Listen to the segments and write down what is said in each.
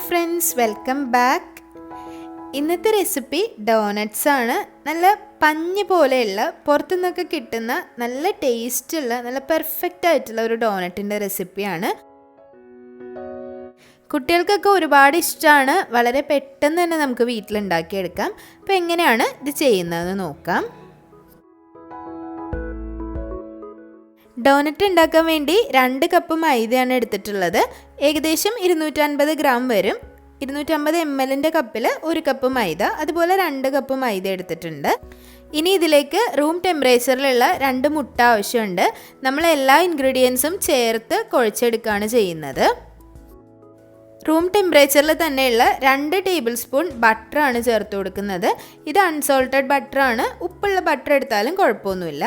Friends, welcome back. ഇന്നത്തെ recipe doughnuts ആണ്. നല്ല പഞ്ഞി പോലെയുള്ള പുറത്തുനിന്നൊക്കെ കിട്ടുന്ന നല്ല ടേസ്റ്റുള്ള നല്ല പെർഫെക്റ്റ് ആയിട്ടുള്ള ഒരു ഡോനറ്റിൻ്റെ റെസിപ്പിയാണ്. കുട്ടികൾക്കൊക്കെ ഒരുപാട് ഇഷ്ടമാണ്. വളരെ പെട്ടെന്ന് തന്നെ നമുക്ക് വീട്ടിലുണ്ടാക്കിയെടുക്കാം. അപ്പോൾ എങ്ങനെയാണ് ഇത് ചെയ്യുന്നതെന്ന് നോക്കാം. ഡോനറ്റ് ഉണ്ടാക്കാൻ വേണ്ടി 2 കപ്പ് മൈദയാണ് എടുത്തിട്ടുള്ളത്. ഏകദേശം 250 ഗ്രാം വരും. 250 ml കപ്പിൽ 1 കപ്പ് മൈദ, അതുപോലെ 2 കപ്പ് മൈദ എടുത്തിട്ടുണ്ട്. ഇനി ഇതിലേക്ക് റൂം ടെമ്പറേച്ചറിലുള്ള 2 മുട്ട ആവശ്യമുണ്ട്. നമ്മൾ എല്ലാ ഇൻഗ്രീഡിയൻസും ചേർത്ത് കുഴച്ചെടുക്കുകയാണ് ചെയ്യുന്നത്. റൂം ടെമ്പറേച്ചറിൽ തന്നെയുള്ള 2 ടേബിൾ സ്പൂൺ ബട്ടറാണ് ചേർത്ത് കൊടുക്കുന്നത്. ഇത് അൺസോൾട്ടഡ് ബട്ടറാണ്. ഉപ്പുള്ള ബട്ടർ എടുത്താലും കുഴപ്പമൊന്നുമില്ല.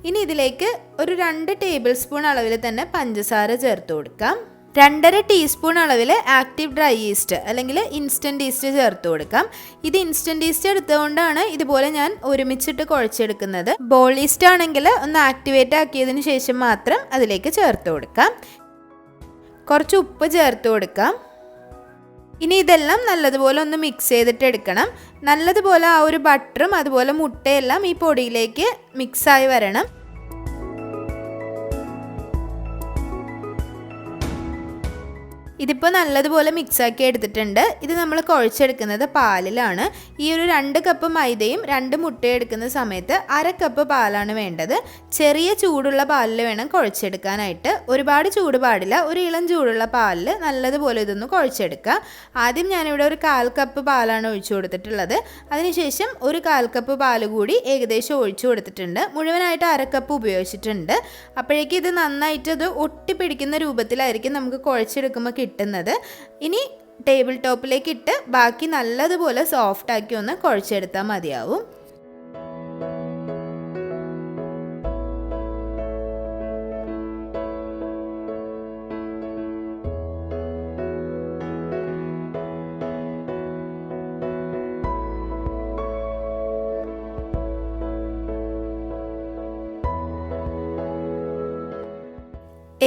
ഇനി ഇതിലേക്ക് ഒരു 2 ടേബിൾ സ്പൂൺ അളവിൽ തന്നെ പഞ്ചസാര ചേർത്ത് കൊടുക്കാം. 2.5 ടീസ്പൂൺ അളവിൽ ആക്റ്റീവ് ഡ്രൈ ഈസ്റ്റ് അല്ലെങ്കിൽ ഇൻസ്റ്റൻറ്റ് ഈസ്റ്റ് ചേർത്ത് കൊടുക്കാം. ഇത് ഇൻസ്റ്റൻറ്റ് ഈസ്റ്റ് എടുത്തുകൊണ്ടാണ് ഇതുപോലെ ഞാൻ ഒരുമിച്ചിട്ട് കുഴച്ചെടുക്കുന്നത്. ബോൾ ഈസ്റ്റ് ആണെങ്കിൽ ഒന്ന് ആക്ടിവേറ്റ് ആക്കിയതിന് ശേഷം മാത്രം അതിലേക്ക് ചേർത്ത് കൊടുക്കാം. കുറച്ച് ഉപ്പ് ചേർത്ത് കൊടുക്കാം. ഇനി ഇതെല്ലാം നല്ലതുപോലെ ഒന്ന് മിക്സ് ചെയ്തിട്ട് എടുക്കണം. നല്ലതുപോലെ ആ ഒരു ബട്ടറും അതുപോലെ മുട്ടയെല്ലാം ഈ പൊടിയിലേക്ക് മിക്സായി വരണം. ഇതിപ്പോൾ നല്ലതുപോലെ മിക്സാക്കി എടുത്തിട്ടുണ്ട്. ഇത് നമ്മൾ കുഴച്ചെടുക്കുന്നത് പാലിലാണ്. ഈ ഒരു 2 കപ്പ് മൈദയും 2 മുട്ടയും എടുക്കുന്ന സമയത്ത് 1/2 കപ്പ് പാലാണ് വേണ്ടത്. ചെറിയ ചൂടുള്ള പാലിൽ വേണം കുഴച്ചെടുക്കാനായിട്ട്. ഒരുപാട് ചൂട് പാടില്ല. ഒരു ഇളം ചൂടുള്ള പാലിൽ നല്ലതുപോലെ ഇതൊന്ന് കുഴച്ചെടുക്കുക. ആദ്യം ഞാനിവിടെ ഒരു 1/4 കപ്പ് പാലാണ് ഒഴിച്ചു കൊടുത്തിട്ടുള്ളത്. അതിനുശേഷം ഒരു 1/4 കപ്പ് പാൽ കൂടി ഏകദേശം ഒഴിച്ചു കൊടുത്തിട്ടുണ്ട്. മുഴുവനായിട്ട് 1/2 കപ്പ് ഉപയോഗിച്ചിട്ടുണ്ട്. അപ്പോഴേക്കും ഇത് നന്നായിട്ട് ഇത് ഒട്ടിപ്പിടിക്കുന്ന രൂപത്തിലായിരിക്കും നമുക്ക് കുഴച്ചെടുക്കുമ്പോൾ കിട്ടുന്നത്. ഇനി ടേബിൾ ടോപ്പിലേക്ക് ഇട്ട് ബാക്കി നല്ലതുപോലെ സോഫ്റ്റ് ആക്കി ഒന്ന് കുഴച്ചെടുത്താൽ മതിയാവും.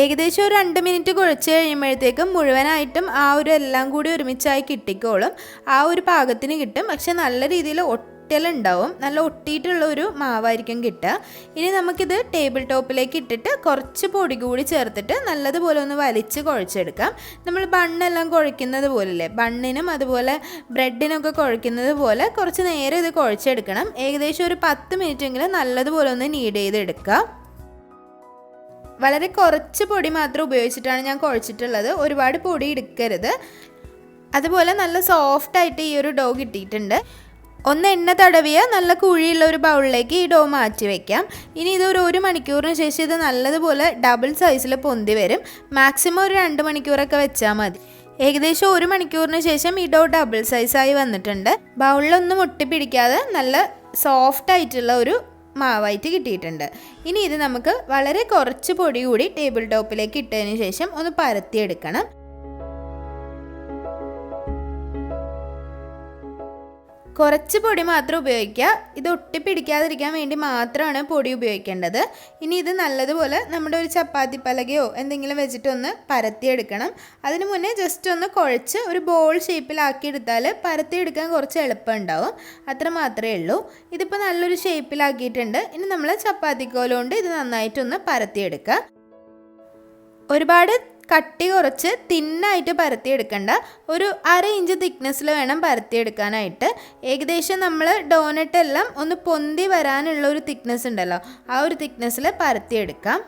ഏകദേശം ഒരു 2 മിനിറ്റ് കുഴച്ച് കഴിയുമ്പോഴത്തേക്കും മുഴുവനായിട്ടും ആ ഒരു എല്ലാം കൂടി ഒരുമിച്ചായി കിട്ടിക്കോളും. ആ ഒരു പാകത്തിന് കിട്ടും. പക്ഷെ നല്ല രീതിയിൽ ഒട്ടലുണ്ടാവും. നല്ല ഒട്ടിയിട്ടുള്ള ഒരു മാവായിരിക്കും കിട്ടുക. ഇനി നമുക്കിത് ടേബിൾ ടോപ്പിലേക്ക് ഇട്ടിട്ട് കുറച്ച് പൊടി കൂടി ചേർത്തിട്ട് നല്ലതുപോലെ ഒന്ന് വലിച്ച് കുഴച്ചെടുക്കാം. നമ്മൾ ബണ്ണെല്ലാം കുഴയ്ക്കുന്നത് പോലല്ലേ, ബണ്ണിനും അതുപോലെ ബ്രെഡിനൊക്കെ കുഴയ്ക്കുന്നത് പോലെ കുറച്ച് നേരം ഇത് കുഴച്ചെടുക്കണം. ഏകദേശം ഒരു 10 മിനിറ്റെങ്കിലും നല്ലതുപോലെ ഒന്ന് നീഡ് ചെയ്തെടുക്കാം. വളരെ കുറച്ച് പൊടി മാത്രം ഉപയോഗിച്ചിട്ടാണ് ഞാൻ കുഴച്ചിട്ടുള്ളത്. ഒരുപാട് പൊടി എടുക്കരുത്. അതുപോലെ നല്ല സോഫ്റ്റായിട്ട് ഈ ഒരു ഡോ കിട്ടിയിട്ടുണ്ട്. ഒന്ന് എണ്ണ തടവിയ നല്ല കുഴിയുള്ള ഒരു ബൗളിലേക്ക് ഈ ഡോ മാറ്റി വയ്ക്കാം. ഇനി ഇതൊരു 1 മണിക്കൂറിന് ശേഷം ഇത് നല്ലതുപോലെ ഡബിൾ സൈസിൽ പൊന്തി വരും. മാക്സിമം ഒരു 2 മണിക്കൂറൊക്കെ വെച്ചാൽ മതി. ഏകദേശം 1 മണിക്കൂറിന് ശേഷം ഈ ഡോ ഡബിൾ സൈസായി വന്നിട്ടുണ്ട്. ബൗളിലൊന്നും ഒട്ടിപ്പിടിക്കാതെ നല്ല സോഫ്റ്റ് ആയിട്ടുള്ള ഒരു മാവായിട്ട് കിട്ടിയിട്ടുണ്ട്. ഇനി ഇത് നമുക്ക് വളരെ കുറച്ച് പൊടി കൂടി ടേബിൾ ടോപ്പിലേക്ക് ഇട്ടതിന് ശേഷം ഒന്ന് പരത്തിയെടുക്കണം. കുറച്ച് പൊടി മാത്രം ഉപയോഗിക്കുക. ഇത് ഒട്ടിപ്പിടിക്കാതിരിക്കാൻ വേണ്ടി മാത്രമാണ് പൊടി ഉപയോഗിക്കേണ്ടത്. ഇനി ഇത് നല്ലതുപോലെ നമ്മുടെ ഒരു ചപ്പാത്തി പലകയോ എന്തെങ്കിലും വെച്ചിട്ടൊന്ന് പരത്തിയെടുക്കണം. അതിന് മുന്നേ ജസ്റ്റ് ഒന്ന് കുഴച്ച് ഒരു ബോൾ ഷേപ്പിലാക്കിയെടുത്താൽ പരത്തിയെടുക്കാൻ കുറച്ച് എളുപ്പമുണ്ടാവും. അത്ര മാത്രമേ ഉള്ളൂ. ഇതിപ്പോൾ നല്ലൊരു ഷേപ്പിലാക്കിയിട്ടുണ്ട്. ഇനി നമ്മൾ ചപ്പാത്തിക്കോല കൊണ്ട് ഇത് നന്നായിട്ടൊന്ന് പരത്തിയെടുക്കുക. ഒരുപാട് കട്ടി കുറച്ച് തിന്നായിട്ട് പരത്തിയെടുക്കണ്ട. ഒരു 1/2 ഇഞ്ച് തിക്നെസ്സിൽ വേണം പരത്തിയെടുക്കാനായിട്ട്. ഏകദേശം നമ്മൾ ഡോനറ്റ് എല്ലാം ഒന്ന് പൊന്തി വരാനുള്ള ഒരു തിക്നെസ് ഉണ്ടല്ലോ, ആ ഒരു തിക്നെസ്സിൽ പരത്തിയെടുക്കാം.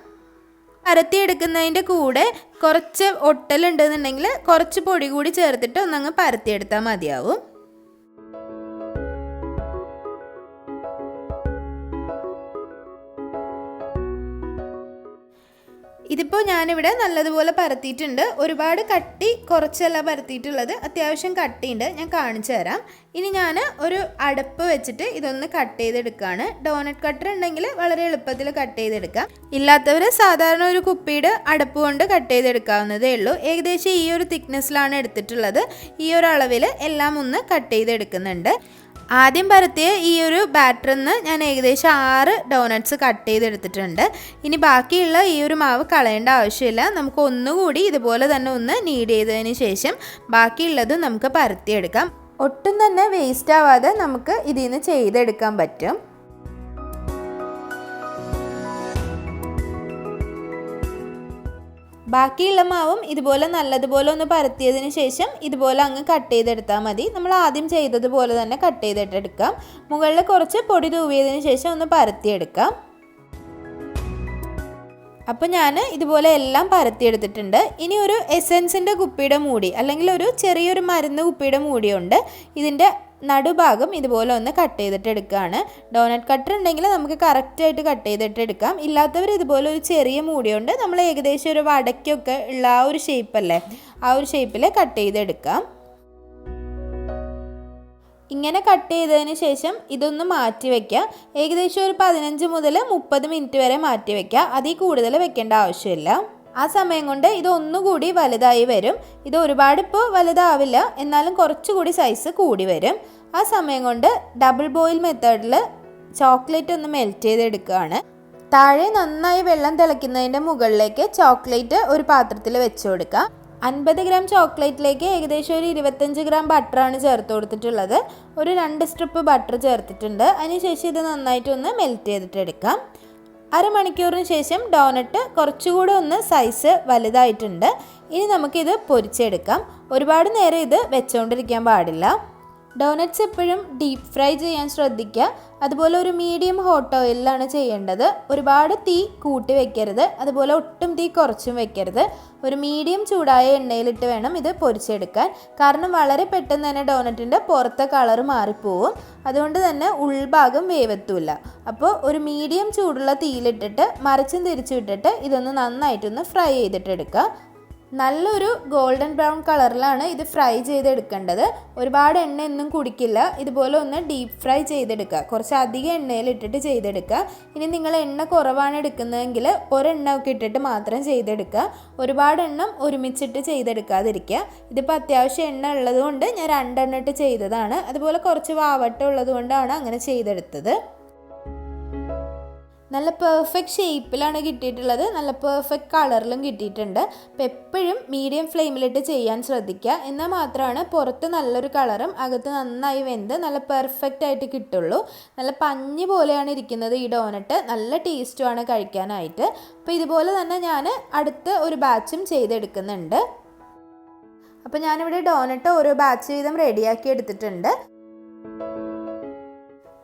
പരത്തിയെടുക്കുന്നതിൻ്റെ കൂടെ കുറച്ച് ഒട്ടലുണ്ടെന്നുണ്ടെങ്കിൽ കുറച്ച് പൊടി കൂടി ചേർത്തിട്ട് ഒന്നങ്ങ് പരത്തിയെടുത്താൽ മതിയാവും. ഇതിപ്പോൾ ഞാനിവിടെ നല്ലതുപോലെ പരത്തിയിട്ടുണ്ട്. ഒരുപാട് കട്ടി കുറച്ചല്ല പരത്തിയിട്ടുള്ളത്, അത്യാവശ്യം കട്ടിയുണ്ട്. ഞാൻ കാണിച്ചു തരാം. ഇനി ഞാൻ ഒരു അടപ്പ് വെച്ചിട്ട് ഇതൊന്ന് കട്ട് ചെയ്തെടുക്കുകയാണ്. ഡോനറ്റ് കട്ടർ ഉണ്ടെങ്കിൽ വളരെ എളുപ്പത്തിൽ കട്ട് ചെയ്തെടുക്കാം. ഇല്ലാത്തവർ സാധാരണ ഒരു കുപ്പിയുടെ അടപ്പ് കൊണ്ട് കട്ട് ചെയ്തെടുക്കാവുന്നതേ ഉള്ളൂ. ഏകദേശം ഈ ഒരു തിക്നെസ്സിലാണ് എടുത്തിട്ടുള്ളത്. ഈ ഒരു അളവിൽ എല്ലാം ഒന്ന് കട്ട് ചെയ്തെടുക്കുന്നുണ്ട്. ആദ്യം പരത്തിയ ഈ ഒരു ബാറ്ററിൽ നിന്ന് ഞാൻ ഏകദേശം 6 ഡോണറ്റ്സ് കട്ട് ചെയ്തെടുത്തിട്ടുണ്ട്. ഇനി ബാക്കിയുള്ള ഈ ഒരു മാവ് കളയേണ്ട ആവശ്യമില്ല. നമുക്ക് ഒന്നുകൂടി ഇതുപോലെ തന്നെ ഒന്ന് നീഡ് ചെയ്തതിന് ശേഷം ബാക്കിയുള്ളതും നമുക്ക് പരത്തിയെടുക്കാം. ഒട്ടും തന്നെ വേസ്റ്റ് ആവാതെ നമുക്ക് ഇതിൽ നിന്ന് ചെയ്തെടുക്കാൻ പറ്റും. ബാക്കിയുള്ള മാവും ഇതുപോലെ നല്ലതുപോലെ ഒന്ന് പരത്തിയതിന് ശേഷം ഇതുപോലെ അങ്ങ് കട്ട് ചെയ്തെടുത്താൽ മതി. നമ്മൾ ആദ്യം ചെയ്തതുപോലെ തന്നെ കട്ട് ചെയ്തിട്ടെടുക്കാം. മുകളിൽ കുറച്ച് പൊടി തൂവിയതിന് ശേഷം ഒന്ന് പരത്തിയെടുക്കാം. അപ്പോൾ ഞാൻ ഇതുപോലെ എല്ലാം പരത്തിയെടുത്തിട്ടുണ്ട്. ഇനി ഒരു എസൻസിൻ്റെ കുപ്പിയുടെ മൂടി അല്ലെങ്കിൽ ഒരു ചെറിയൊരു മരുന്ന് കുപ്പിയുടെ മൂടിയുണ്ട്. ഇതിൻ്റെ നടുഭാഗം ഇതുപോലെ ഒന്ന് കട്ട് ചെയ്തിട്ട് എടുക്കുകയാണ്. ഡോണറ്റ് കട്ടർ ഉണ്ടെങ്കിൽ നമുക്ക് കറക്റ്റായിട്ട് കട്ട് ചെയ്തിട്ട് എടുക്കാം. ഇല്ലാത്തവർ ഇതുപോലെ ഒരു ചെറിയ മൂടിയുണ്ട്. നമ്മൾ ഏകദേശം ഒരു വടക്കൊക്കെ ഉള്ള ആ ഒരു ഷേപ്പല്ലേ, ആ ഒരു ഷേപ്പിൽ കട്ട് ചെയ്തെടുക്കാം. ഇങ്ങനെ കട്ട് ചെയ്തതിന് ശേഷം ഇതൊന്ന് മാറ്റി വയ്ക്കുക. ഏകദേശം ഒരു 15 മുതൽ 30 മിനിറ്റ് വരെ മാറ്റി വയ്ക്കുക. അതിൽ കൂടുതൽ വെക്കേണ്ട ആവശ്യമില്ല. ആ സമയം കൊണ്ട് ഇതൊന്നുകൂടി വലുതായി വരും. ഇത് ഒരുപാട് ഇപ്പോൾ വലുതാവില്ല, എന്നാലും കുറച്ചുകൂടി സൈസ് കൂടി വരും. ആ സമയം കൊണ്ട് ഡബിൾ ബോയിൽ മെത്തേഡിൽ ചോക്ലേറ്റ് ഒന്ന് മെൽറ്റ് ചെയ്തെടുക്കുകയാണ്. താഴെ നന്നായി വെള്ളം തിളയ്ക്കുന്നതിൻ്റെ മുകളിലേക്ക് ചോക്ലേറ്റ് ഒരു പാത്രത്തിൽ വെച്ച് കൊടുക്കുക. 50 ഗ്രാം ചോക്ലേറ്റിലേക്ക് ഏകദേശം ഒരു 25 ഗ്രാം ബട്ടറാണ് ചേർത്ത് കൊടുത്തിട്ടുള്ളത്. ഒരു 2 സ്ട്രിപ്പ് ബട്ടർ ചേർത്തിട്ടുണ്ട്. അതിനുശേഷം ഇത് നന്നായിട്ടൊന്ന് മെൽറ്റ് ചെയ്തിട്ടെടുക്കാം. അരമണിക്കൂറിന് ശേഷം ഡോണറ്റ് കുറച്ചുകൂടെ ഒന്ന് സൈസ് വലുതായിട്ടുണ്ട്. ഇനി നമുക്കിത് പൊരിച്ചെടുക്കാം. ഒരുപാട് നേരം ഇത് വെച്ചുകൊണ്ടിരിക്കാൻ പാടില്ല. ഡോണറ്റ്സ് എപ്പോഴും ഡീപ്പ് ഫ്രൈ ചെയ്യാൻ ശ്രദ്ധിക്കുക. അതുപോലെ ഒരു മീഡിയം ഹോട്ട് ഓയിലാണ് ചെയ്യേണ്ടത്. ഒരുപാട് തീ കൂട്ടി വെക്കരുത്, അതുപോലെ ഒട്ടും തീ കുറച്ചും വെക്കരുത്. ഒരു മീഡിയം ചൂടായ എണ്ണയിലിട്ട് വേണം ഇത് പൊരിച്ചെടുക്കാൻ. കാരണം വളരെ പെട്ടെന്ന് തന്നെ ഡോണറ്റിൻ്റെ പുറത്തെ കളർ മാറിപ്പോവും. അതുകൊണ്ട് തന്നെ ഉൾഭാഗം വേവത്തൂല്ല. അപ്പോൾ ഒരു മീഡിയം ചൂടുള്ള തീയിലിട്ടിട്ട് മറിച്ചും തിരിച്ചു വിട്ടിട്ട് ഇതൊന്ന് നന്നായിട്ടൊന്ന് ഫ്രൈ ചെയ്തിട്ടെടുക്കുക. നല്ലൊരു ഗോൾഡൻ ബ്രൗൺ കളറിലാണ് ഇത് ഫ്രൈ ചെയ്തെടുക്കേണ്ടത്. ഒരുപാട് എണ്ണയൊന്നും കുടിക്കില്ല. ഇതുപോലെ ഒന്ന് ഡീപ്പ് ഫ്രൈ ചെയ്തെടുക്കുക. കുറച്ച് അധികം എണ്ണയിലിട്ടിട്ട് ചെയ്തെടുക്കുക. ഇനി നിങ്ങൾ എണ്ണ കുറവാണ് എടുക്കുന്നതെങ്കിൽ ഒരെണ്ണ ഒക്കെ ഇട്ടിട്ട് മാത്രം ചെയ്തെടുക്കുക. ഒരുപാട് എണ്ണം ഒരുമിച്ചിട്ട് ചെയ്തെടുക്കാതിരിക്കുക. ഇതിപ്പോൾ അത്യാവശ്യം എണ്ണ ഉള്ളത് കൊണ്ട് ഞാൻ 2 എണ്ണം ഇട്ട് ചെയ്തതാണ്. അതുപോലെ കുറച്ച് വാവട്ടം ഉള്ളത് കൊണ്ടാണ് അങ്ങനെ ചെയ്തെടുത്തത്. നല്ല പെർഫെക്റ്റ് ഷേപ്പിലാണ് കിട്ടിയിട്ടുള്ളത്. നല്ല പെർഫെക്റ്റ് കളറിലും കിട്ടിയിട്ടുണ്ട്. അപ്പോൾ എപ്പോഴും മീഡിയം ഫ്ലെയിമിലിട്ട് ചെയ്യാൻ ശ്രദ്ധിക്കുക. എന്നാൽ മാത്രമാണ് പുറത്ത് നല്ലൊരു കളറും അകത്ത് നന്നായി വെന്ത് നല്ല പെർഫെക്റ്റ് ആയിട്ട് കിട്ടുള്ളൂ. നല്ല പഞ്ഞി പോലെയാണ് ഇരിക്കുന്നത് ഈ ഡോണറ്റ്. നല്ല ടേസ്റ്റുമാണ് കഴിക്കാനായിട്ട്. അപ്പോൾ ഇതുപോലെ തന്നെ ഞാൻ അടുത്ത ഒരു ബാച്ചും ചെയ്തെടുക്കുന്നുണ്ട്. അപ്പോൾ ഞാനിവിടെ ഡോണറ്റ് ഓരോ ബാച്ച് വീതം റെഡിയാക്കി എടുത്തിട്ടുണ്ട്.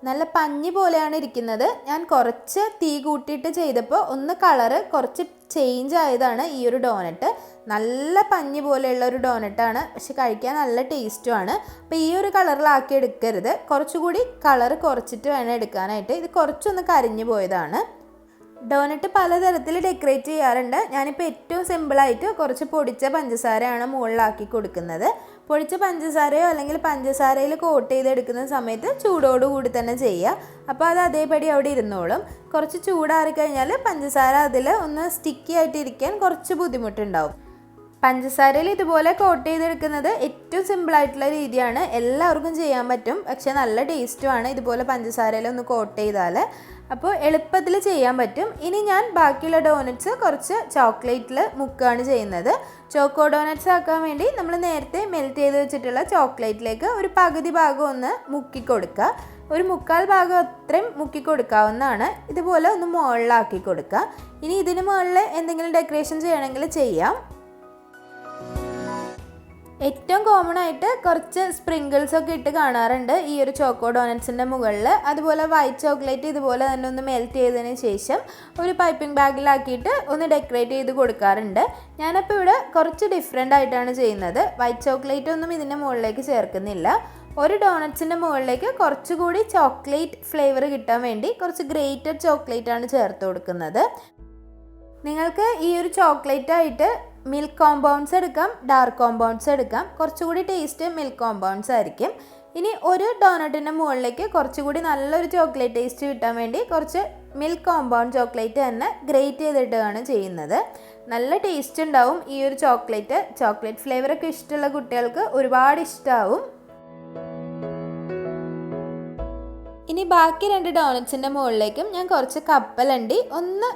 നല്ല പഞ്ഞി പോലെയാണ് ഇരിക്കുന്നത്. ഞാൻ കുറച്ച് തീ കൂട്ടിയിട്ട് ചെയ്തപ്പോൾ ഒന്ന് കളറ് കുറച്ച് ചേഞ്ച് ആയതാണ് ഈ ഒരു ഡോണറ്റ്. നല്ല പഞ്ഞി പോലെയുള്ള ഒരു ഡോണറ്റാണ്, പക്ഷെ കഴിക്കാൻ നല്ല ടേസ്റ്റുമാണ്. അപ്പോൾ ഈ ഒരു കളറിലാക്കി എടുക്കരുത്. കുറച്ചുകൂടി കളറ് കുറച്ചിട്ട് വേണം എടുക്കാനായിട്ട്. ഇത് കുറച്ചൊന്ന് കരിഞ്ഞു പോയതാണ്. ഡോണറ്റ് പലതരത്തിൽ ഡെക്കറേറ്റ് ചെയ്യാറുണ്ട്. ഞാനിപ്പോൾ ഏറ്റവും സിമ്പിളായിട്ട് കുറച്ച് പൊടിച്ച പഞ്ചസാരയാണ് മുകളിലാക്കി കൊടുക്കുന്നത്. പൊടിച്ച പഞ്ചസാരയോ അല്ലെങ്കിൽ പഞ്ചസാരയിൽ കോട്ട് ചെയ്തെടുക്കുന്ന സമയത്ത് ചൂടോടുകൂടി തന്നെ ചെയ്യുക. അപ്പോൾ അത് അതേപടി അവിടെ ഇരുന്നോളും. കുറച്ച് ചൂടാറി കഴിഞ്ഞാൽ പഞ്ചസാര അതിൽ ഒന്ന് സ്റ്റിക്കി ആയിട്ടിരിക്കാൻ കുറച്ച് ബുദ്ധിമുട്ടുണ്ടാവും. പഞ്ചസാരയിൽ ഇതുപോലെ കോട്ട് ചെയ്തെടുക്കുന്നത് ഏറ്റവും സിമ്പിളായിട്ടുള്ള രീതിയാണ്. എല്ലാവർക്കും ചെയ്യാൻ പറ്റും, പക്ഷേ നല്ല ടേസ്റ്റുമാണ് ഇതുപോലെ പഞ്ചസാരയിൽ ഒന്ന് കോട്ട് ചെയ്താൽ. അപ്പോൾ എളുപ്പത്തിൽ ചെയ്യാൻ പറ്റും. ഇനി ഞാൻ ബാക്കിയുള്ള ഡോണറ്റ്സ് കുറച്ച് ചോക്ലേറ്റിൽ മുക്കുകയാണ് ചെയ്യുന്നത്. ചോക്കോ ഡോണറ്റ്സ് ആക്കാൻ വേണ്ടി നമ്മൾ നേരത്തെ മെൽറ്റ് ചെയ്ത് വെച്ചിട്ടുള്ള ചോക്ലേറ്റിലേക്ക് ഒരു പകുതി ഭാഗം ഒന്ന് മുക്കി കൊടുക്കുക. ഒരു 1/4 ഭാഗം അത്രയും മുക്കി കൊടുക്കാവുന്നതാണ്. ഇതുപോലെ ഒന്ന് മുകളിലാക്കി കൊടുക്കുക. ഇനി ഇതിന് മുകളിൽ എന്തെങ്കിലും ഡെക്കറേഷൻ ചെയ്യണമെങ്കിൽ ചെയ്യാം. ഏറ്റവും കോമൺ ആയിട്ട് കുറച്ച് സ്പ്രിങ്കിൾസ് ഒക്കെ ഇട്ട് കാണാറുണ്ട് ഈ ഒരു ചോക്കോ ഡോണറ്റ്സിൻ്റെ മുകളിൽ. അതുപോലെ വൈറ്റ് ചോക്ലേറ്റ് ഇതുപോലെ തന്നെ ഒന്ന് മെൽറ്റ് ചെയ്തതിന് ശേഷം ഒരു പൈപ്പിംഗ് ബാഗിലാക്കിയിട്ട് ഒന്ന് ഡെക്കറേറ്റ് ചെയ്ത് കൊടുക്കാറുണ്ട്. ഞാനപ്പോൾ ഇവിടെ കുറച്ച് ഡിഫറെൻ്റ് ആയിട്ടാണ് ചെയ്യുന്നത്. വൈറ്റ് ചോക്ലേറ്റ് ഒന്നും ഇതിൻ്റെ മുകളിലേക്ക് ചേർക്കുന്നില്ല. ഒരു ഡോണറ്റ്സിൻ്റെ മുകളിലേക്ക് കുറച്ചുകൂടി ചോക്ലേറ്റ് ഫ്ലേവർ കിട്ടാൻ വേണ്ടി കുറച്ച് ഗ്രേറ്റഡ് ചോക്ലേറ്റ് ആണ് ചേർത്ത് കൊടുക്കുന്നത്. നിങ്ങൾക്ക് ഈ ഒരു ചോക്ലേറ്റ് ആയിട്ട് മിൽക്ക് കോമ്പൗണ്ട്സ് എടുക്കാം, ഡാർക്ക് കോമ്പൗണ്ട്സ് എടുക്കാം. കുറച്ചുകൂടി ടേസ്റ്റ് മിൽക്ക് കോമ്പൗണ്ട്സ് ആയിരിക്കും. ഇനി ഒരു ഡോണറ്റിൻ്റെ മുകളിലേക്ക് കുറച്ചുകൂടി നല്ലൊരു ചോക്ലേറ്റ് ടേസ്റ്റ് കിട്ടാൻ വേണ്ടി കുറച്ച് മിൽക്ക് കോമ്പൗണ്ട് ചോക്ലേറ്റ് തന്നെ ഗ്രേറ്റ് ചെയ്തിട്ടാണ് ചെയ്യുന്നത്. നല്ല ടേസ്റ്റ് ഉണ്ടാവും ഈ ഒരു ചോക്ലേറ്റ് ഫ്ലേവറൊക്കെ ഇഷ്ടമുള്ള കുട്ടികൾക്ക് ഒരുപാട് ഇഷ്ടമാവും. ഇനി ബാക്കി 2 ഡോണറ്റ്സിൻ്റെ മുകളിലേക്കും ഞാൻ കുറച്ച് കപ്പലണ്ടി ഒന്ന്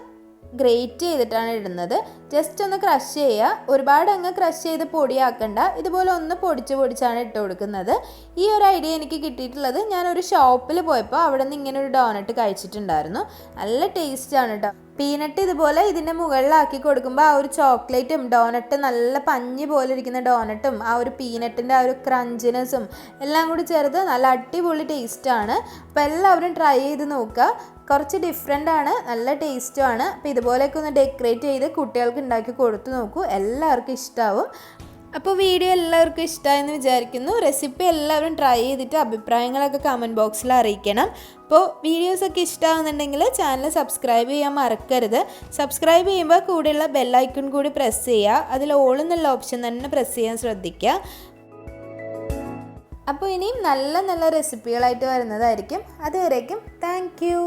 ഗ്രേറ്റ് ചെയ്തിട്ടാണ് ഇടുന്നത്. ജസ്റ്റ് ഒന്ന് ക്രഷ് ചെയ്യുക, ഒരുപാട് അങ്ങ് ക്രഷ് ചെയ്ത് പൊടിയാക്കണ്ട, ഇതുപോലെ ഒന്ന് പൊടിച്ചാണ് ഇട്ട് കൊടുക്കുന്നത്. ഈ ഒരു ഐഡിയ എനിക്ക് കിട്ടിയിട്ടുള്ളത് ഞാനൊരു ഷോപ്പിൽ പോയപ്പോൾ അവിടെ നിന്ന് ഇങ്ങനെ ഒരു ഡോണറ്റ് കഴിച്ചിട്ടുണ്ടായിരുന്നു. നല്ല ടേസ്റ്റാണ് കേട്ടോ. പീനട്ട് ഇതുപോലെ ഇതിൻ്റെ മുകളിലാക്കി കൊടുക്കുമ്പോൾ ആ ഒരു ചോക്ലേറ്റും ഡോണറ്റ് നല്ല പഞ്ഞി പോലെ ഇരിക്കുന്ന ഡോണറ്റും ആ ഒരു പീനട്ടിൻ്റെ ആ ഒരു ക്രഞ്ചിനെസ്സും എല്ലാം കൂടി ചേർത്ത് നല്ല അടിപൊളി ടേസ്റ്റാണ്. അപ്പോൾ എല്ലാവരും ട്രൈ ചെയ്ത് നോക്കുക. കുറച്ച് ഡിഫറെൻ്റ് ആണ്, നല്ല ടേസ്റ്റുമാണ്. അപ്പോൾ ഇതുപോലെയൊക്കെ ഒന്ന് ഡെക്കറേറ്റ് ചെയ്ത് കുട്ടികൾക്ക് ഉണ്ടാക്കി കൊടുത്തു നോക്കൂ, എല്ലാവർക്കും ഇഷ്ടമാവും. അപ്പോൾ വീഡിയോ എല്ലാവർക്കും ഇഷ്ടമായെന്ന് വിചാരിക്കുന്നു. റെസിപ്പി എല്ലാവരും ട്രൈ ചെയ്തിട്ട് അഭിപ്രായങ്ങളൊക്കെ കമൻറ്റ് ബോക്സിൽ അറിയിക്കണം. അപ്പോൾ വീഡിയോസൊക്കെ ഇഷ്ടമാകുന്നുണ്ടെങ്കിൽ ചാനൽ സബ്സ്ക്രൈബ് ചെയ്യാൻ മറക്കരുത്. സബ്സ്ക്രൈബ് ചെയ്യുമ്പോൾ കൂടെയുള്ള ബെല്ലൈക്കൺ കൂടി പ്രസ് ചെയ്യുക. അതിൽ ഓൾ എന്നുള്ള ഓപ്ഷൻ തന്നെ പ്രസ് ചെയ്യാൻ ശ്രദ്ധിക്കുക. അപ്പോൾ ഇനിയും നല്ല നല്ല റെസിപ്പികളായിട്ട് വരുന്നതായിരിക്കും. അതുവരേക്കും താങ്ക് യു.